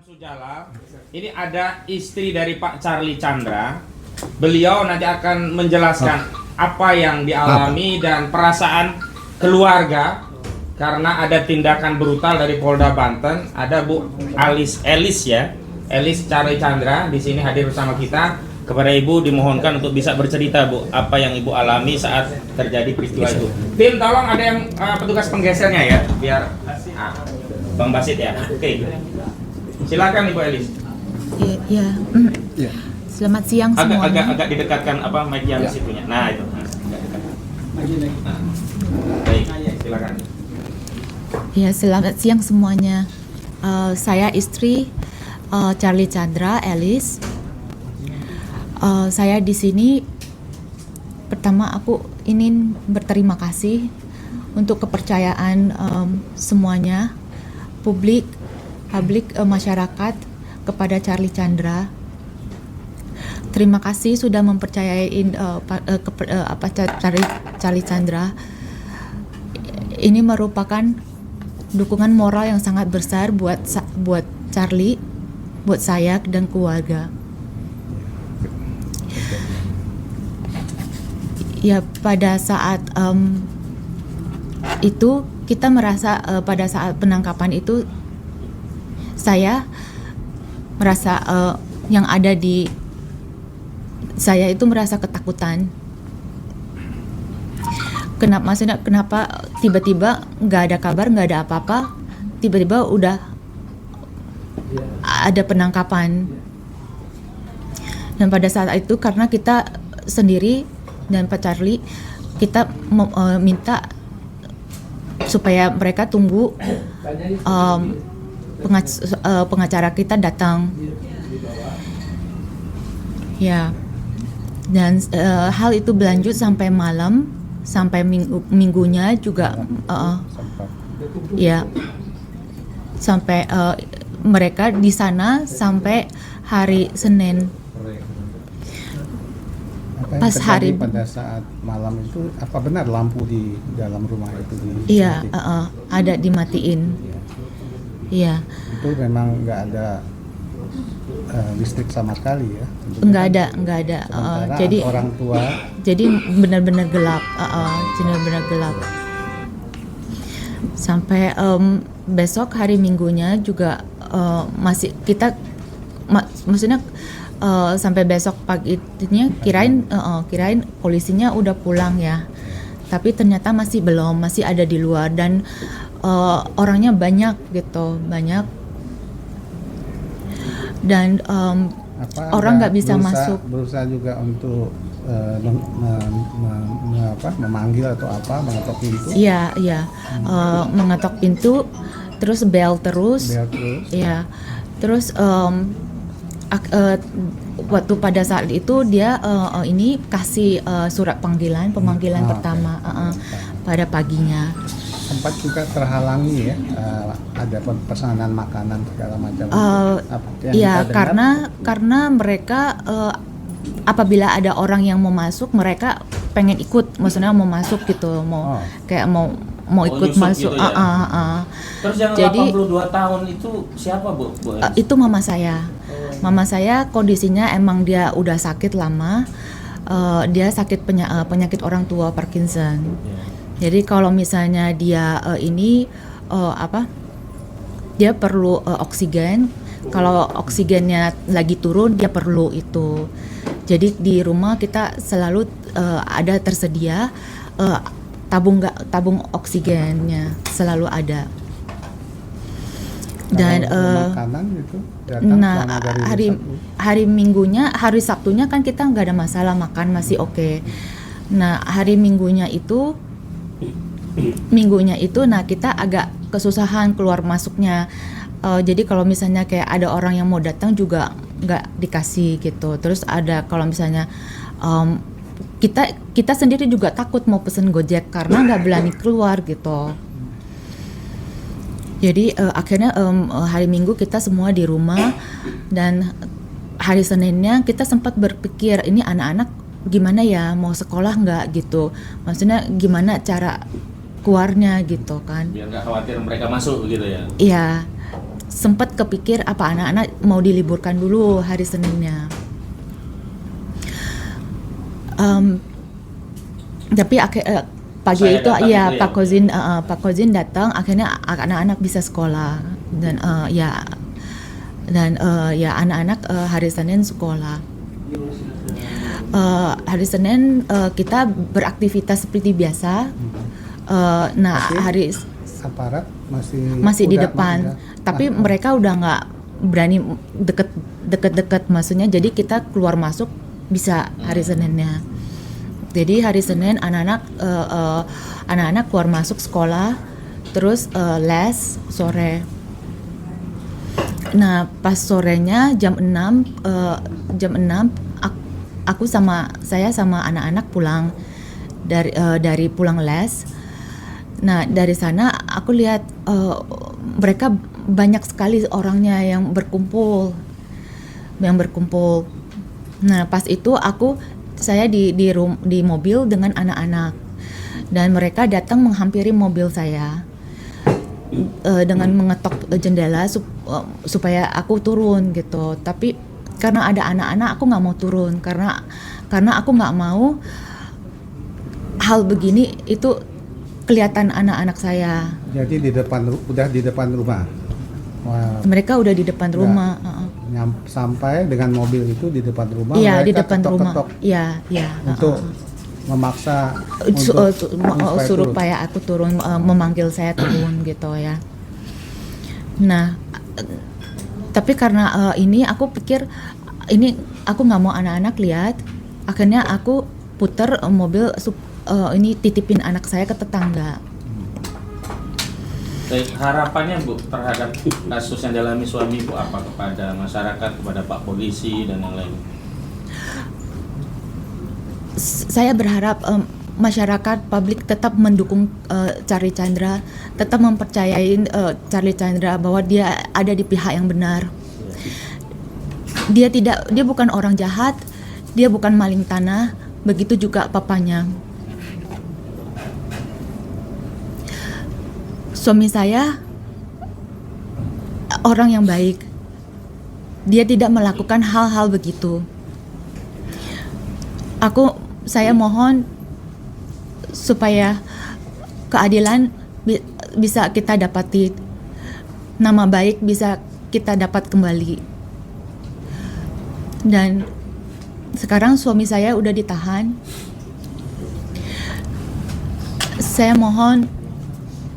Sujala, ini ada istri dari Pak Charlie Chandra. Beliau nanti akan menjelaskan apa yang dialami dan perasaan keluarga karena ada tindakan brutal dari Polda Banten. Ada Bu Elis Charlie Chandra di sini hadir bersama kita. Kepada Ibu dimohonkan untuk bisa bercerita, Bu, apa yang Ibu alami saat terjadi peristiwa itu. Tim, tolong ada yang petugas penggesernya ya, biar Bang Basit ya. Oke. Silakan Ibu Elis. Ya. Selamat siang semuanya. Agak didekatkan mic yang situnya. Nah, itu. Agak dekat. Nah. Baik, silakan. Ya, selamat siang semuanya. Saya istri Charlie Chandra, Elis. Saya di sini pertama aku ingin berterima kasih untuk kepercayaan semuanya, publik masyarakat kepada Charlie Chandra. Terima kasih sudah mempercayai Charlie Chandra. Ini merupakan dukungan moral yang sangat besar buat Charlie, buat saya dan keluarga. Ya, pada saat itu kita merasa pada saat penangkapan itu saya merasa yang ada di saya itu merasa ketakutan. Kenapa tiba-tiba nggak ada kabar, nggak ada apa-apa, tiba-tiba udah ada penangkapan. Dan pada saat itu karena kita sendiri dan Pak Charlie, kita minta supaya mereka tunggu pengacara kita datang. Ya, dan hal itu berlanjut sampai malam, sampai minggunya juga, ya, sampai mereka di sana sampai hari Senin. Pas hari pada saat malam itu, apa benar lampu di dalam rumah itu Iya, ada dimatiin. Iya. Itu memang nggak ada listrik sama sekali ya? Nggak ada. Jadi orang tua. Jadi benar-benar gelap. Benar-benar gelap. Sampai besok hari Minggunya juga masih kita maksudnya. Sampai besok paginya kirain polisinya udah pulang ya, tapi ternyata masih belum, masih ada di luar dan orangnya banyak dan orang nggak bisa masuk. Berusaha juga untuk memanggil atau mengetok pintu. Iya, mengetok pintu, terus bel terus. Iya, terus waktu pada saat itu dia ini kasih surat pemanggilan pertama pada paginya. Sempat juga terhalangi ya, ada pesanan makanan segala macam. Iya, karena mereka apabila ada orang yang mau masuk, mereka pengen ikut, maksudnya mau masuk gitu, mau ikut masuk. Gitu ya? Terus yang Jadi, 82 tahun itu siapa, Bu? Itu mama saya. Mama saya kondisinya emang dia udah sakit lama. Dia sakit penyakit orang tua Parkinson. Jadi kalau misalnya dia dia perlu oksigen. Kalau oksigennya lagi turun, dia perlu itu. Jadi di rumah kita selalu ada tersedia tabung oksigennya selalu ada. Dan makanan gitu datang hari Minggunya, hari Sabtunya kan kita nggak ada masalah makan, masih oke. Nah hari Minggunya itu nah kita agak kesusahan keluar masuknya. Jadi kalau misalnya kayak ada orang yang mau datang juga nggak dikasih gitu. Terus ada kalau misalnya kita sendiri juga takut mau pesen Gojek karena nggak berani keluar gitu. Jadi akhirnya hari Minggu kita semua di rumah dan hari Seninnya kita sempat berpikir ini anak-anak gimana ya, mau sekolah nggak gitu. Maksudnya gimana cara keluarnya gitu kan. Biar nggak khawatir mereka masuk gitu ya. Iya. sempat kepikir apa anak-anak mau diliburkan dulu hari Seninnya. Tapi pagi Saya itu datang ya itu ya? Pak Kozin datang, akhirnya anak-anak bisa sekolah dan ya anak-anak hari Senin sekolah. Hari Senin kita beraktivitas seperti biasa. Nah Tapi hari aparat masih di udah- depan, masih- tapi mereka udah nggak berani deket-deket, maksudnya jadi kita keluar masuk bisa hari Seninnya. Jadi hari Senin anak-anak keluar masuk sekolah, terus les sore. Nah pas sorenya jam 6 saya sama anak-anak pulang dari pulang les. Nah dari sana aku lihat mereka banyak sekali orangnya yang berkumpul. Nah pas itu saya di mobil dengan anak-anak dan mereka datang menghampiri mobil saya dengan mengetok jendela supaya aku turun gitu. Tapi karena ada anak-anak aku nggak mau turun karena aku nggak mau hal begini itu kelihatan anak-anak saya. Jadi udah di depan rumah. Wah, Mereka udah di depan rumah. sampai dengan mobil itu di depan rumah. Iya di mereka depan rumah. ketok-ketok Iya. untuk memaksa Suruh turun. supaya aku turun, memanggil saya turun gitu ya. Nah, tapi karena ini aku pikir ini aku nggak mau anak-anak lihat, akhirnya aku puter mobil ini titipin anak saya ke tetangga. Baik, harapannya Bu terhadap kasus yang dialami suami Bu apa kepada masyarakat, kepada Pak Polisi dan yang lain? Saya berharap masyarakat publik tetap mendukung Charlie Chandra, tetap mempercayai Charlie Chandra bahwa dia ada di pihak yang benar. Dia bukan orang jahat, dia bukan maling tanah, begitu juga papanya. Suami saya orang yang baik. Dia tidak melakukan hal-hal begitu. Saya mohon supaya keadilan bisa kita dapati, nama baik bisa kita dapat kembali. Dan sekarang suami saya udah ditahan. Saya mohon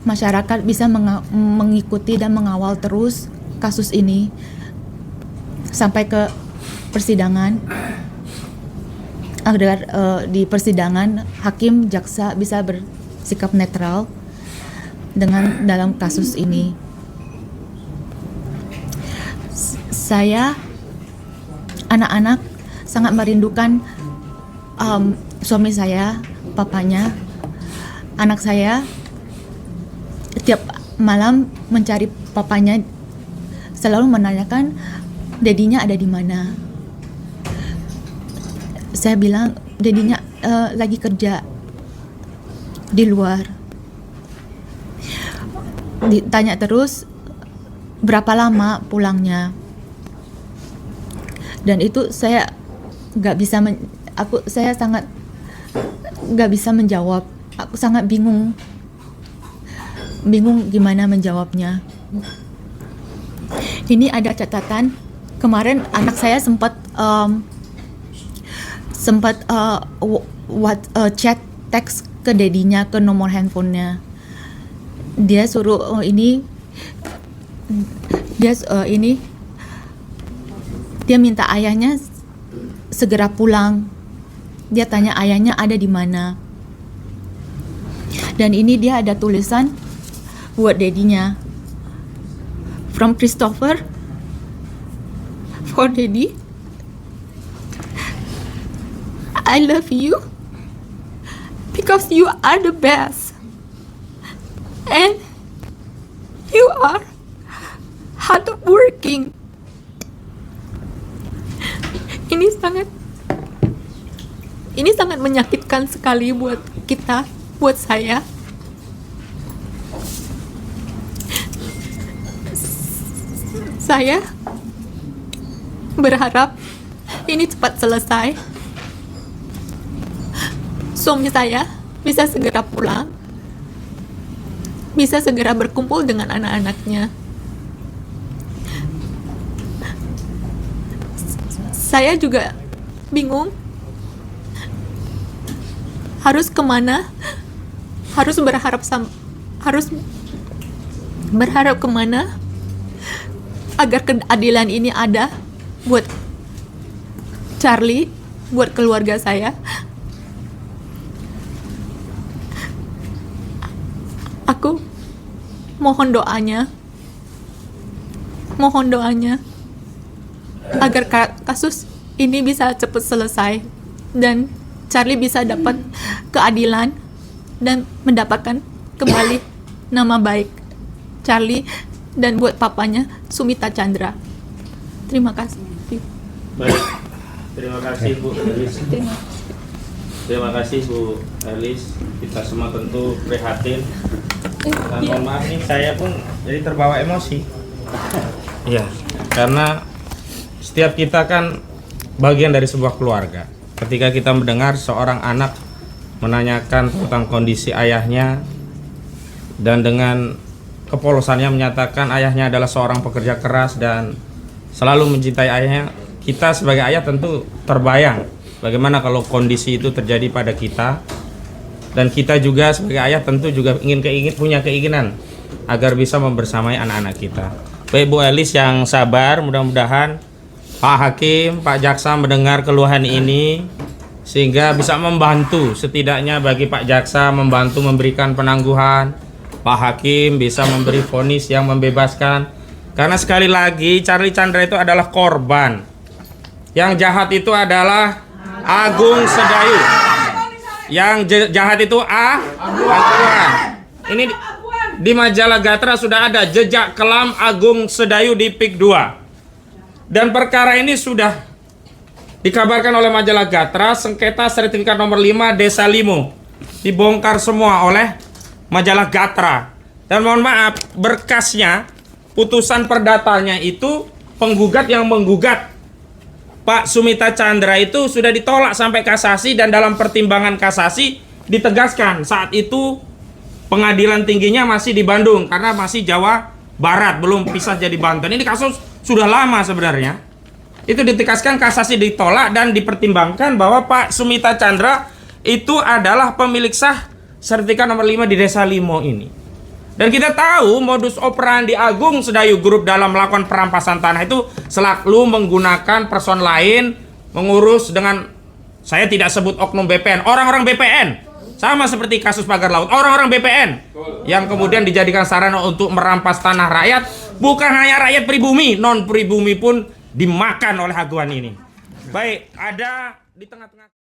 masyarakat bisa mengikuti dan mengawal terus kasus ini sampai ke persidangan, agar di persidangan hakim jaksa bisa bersikap netral dalam kasus ini. Saya anak-anak sangat merindukan suami saya, papanya. Anak saya setiap malam mencari papanya, selalu menanyakan dedinya ada di mana. Saya bilang dedinya lagi kerja di luar. Ditanya terus berapa lama pulangnya, dan itu saya sangat nggak bisa menjawab. Aku sangat bingung gimana menjawabnya. Ini ada catatan kemarin anak saya sempat chat teks ke dedinya, ke nomor handphonenya. Dia suruh dia minta ayahnya segera pulang. Dia tanya ayahnya ada di mana. Dan ini dia ada tulisan buat dedinya. From Christopher for Daddy. I love you because you are the best. And you are hardworking. Ini sangat menyakitkan sekali buat kita, buat saya. Saya berharap ini cepat selesai. Suami saya bisa segera pulang, bisa segera berkumpul dengan anak-anaknya. Saya juga bingung harus kemana, harus berharap kemana agar keadilan ini ada buat Charlie, buat keluarga saya. Aku mohon doanya agar kasus ini bisa cepat selesai dan Charlie bisa dapat keadilan dan mendapatkan kembali nama baik Charlie dan buat papanya Sumita Chandra. Terima kasih. Baik, terima kasih Bu Elis. Terima kasih. Terima kasih Bu Elis. Kita semua tentu prihatin. Dan mohon maaf nih, saya pun jadi terbawa emosi. Iya, karena setiap kita kan bagian dari sebuah keluarga. Ketika kita mendengar seorang anak menanyakan tentang kondisi ayahnya dan dengan kepolosannya menyatakan ayahnya adalah seorang pekerja keras dan selalu mencintai ayahnya, kita sebagai ayah tentu terbayang bagaimana kalau kondisi itu terjadi pada kita. Dan kita juga sebagai ayah tentu juga punya keinginan agar bisa membersamai anak-anak kita. Baik Bu Elis yang sabar, mudah-mudahan Pak Hakim, Pak Jaksa mendengar keluhan ini sehingga bisa membantu, setidaknya bagi Pak Jaksa membantu memberikan penangguhan, Pak Hakim bisa memberi vonis yang membebaskan. Karena sekali lagi Charlie Chandra itu adalah korban. Yang jahat itu adalah Agung Sedayu. Yang jahat itu Aguan. Ini di majalah Gatra sudah ada jejak kelam Agung Sedayu di PIK 2. Dan perkara ini sudah dikabarkan oleh majalah Gatra, sengketa sertifikat nomor 5 Desa Limo. Dibongkar semua oleh majalah Gatra. Dan mohon maaf, berkasnya, putusan perdatanya itu penggugat yang menggugat Pak Sumita Chandra itu sudah ditolak sampai kasasi, dan dalam pertimbangan kasasi ditegaskan saat itu pengadilan tingginya masih di Bandung karena masih Jawa Barat, belum pisah jadi Banten. Ini kasus sudah lama sebenarnya. Itu ditegaskan, kasasi ditolak dan dipertimbangkan bahwa Pak Sumita Chandra itu adalah pemilik sah sertifikat nomor 5 di Desa Limo ini. Dan kita tahu modus operandi Agung Sedayu Group dalam melakukan perampasan tanah itu selalu menggunakan person lain mengurus dengan, saya tidak sebut oknum BPN, orang-orang BPN. Sama seperti kasus pagar laut, orang-orang BPN yang kemudian dijadikan sarana untuk merampas tanah rakyat. Bukan hanya rakyat pribumi, non pribumi pun dimakan oleh Aguan ini. Baik, ada di tengah-tengah